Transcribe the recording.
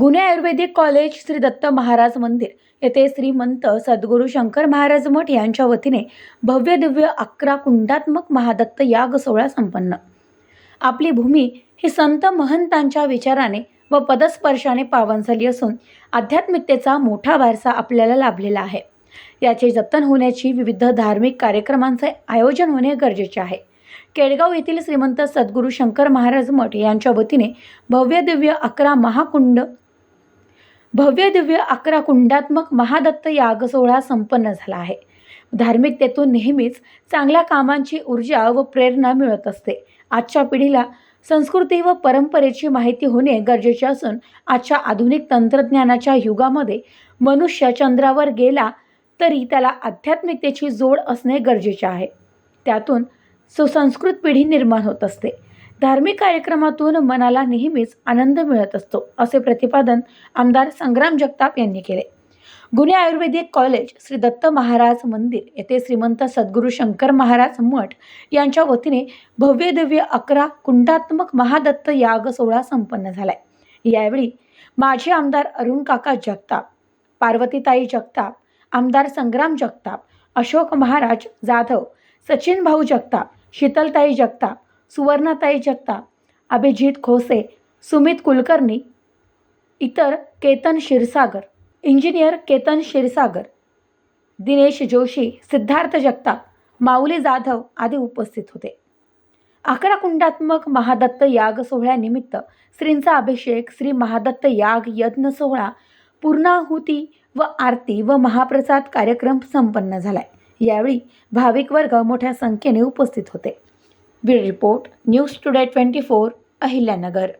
गुन्हे आयुर्वेदिक कॉलेज श्री दत्त महाराज मंदिर येथे श्रीमंत सद्गुरू शंकर महाराज मठ यांच्या वतीने भव्य दिव्य 11 कुंडात्मक महादत्त याग सोहळा संपन्न। आपली भूमी ही संत महंतांच्या विचाराने व पदस्पर्शाने पावन झाली असून आध्यात्मिकतेचा मोठा वारसा आपल्याला लाभलेला आहे। याचे जतन होण्याची विविध धार्मिक कार्यक्रमांचे आयोजन होणे गरजेचे आहे। केडगाव येथील श्रीमंत सद्गुरू शंकर महाराज मठ यांच्या वतीने भव्य दिव्य 11 कुंडात्मक महादत्त याग सोहळा संपन्न झाला आहे। धार्मिकतेतून नेहमीच चांगल्या कामांची ऊर्जा व प्रेरणा मिळत असते। आजच्या पिढीला संस्कृती व परंपरेची माहिती होणे गरजेचे असून आजच्या आधुनिक तंत्रज्ञानाच्या युगामध्ये मनुष्य चंद्रावर गेला तरी त्याला आध्यात्मिकतेची जोड असणे गरजेचे आहे। त्यातून सुसंस्कृत पिढी निर्माण होत असते। धार्मिक कार्यक्रमातून मनाला नेहमीच आनंद मिळत असतो, असे प्रतिपादन आमदार संग्राम जगताप यांनी केले। गुन्हे आयुर्वेदिक कॉलेज श्री दत्त महाराज मंदिर येथे श्रीमंत सद्गुरू शंकर महाराज मठ यांच्या वतीने भव्य दिव्य 11 कुंडात्मक महादत्त याग सोहळा संपन्न झालाय। यावेळी माजी आमदार अरुण काका जगताप, पार्वतीताई जगताप, आमदार संग्राम जगताप, अशोक महाराज जाधव, सचिन भाऊ जगताप, शीतलताई जगताप, सुवर्णाताई जगताप, अभिजित खोसे, सुमित कुलकर्णी, इतर केतन क्षीरसागर, इंजिनियर केतन क्षीरसागर, दिनेश जोशी, सिद्धार्थ जगताप, माऊली जाधव आदी उपस्थित होते। 11 कुंडात्मक महादत्त याग सोहळ्यानिमित्त श्रींचा अभिषेक, श्री महादत्त याग यज्ञ सोहळा, पूर्णाहुती व आरती व महाप्रसाद कार्यक्रम संपन्न झालाय। यावेळी भाविक वर्ग मोठ्या संख्येने उपस्थित होते। Bureau report, news today 24, Ahilyanagar.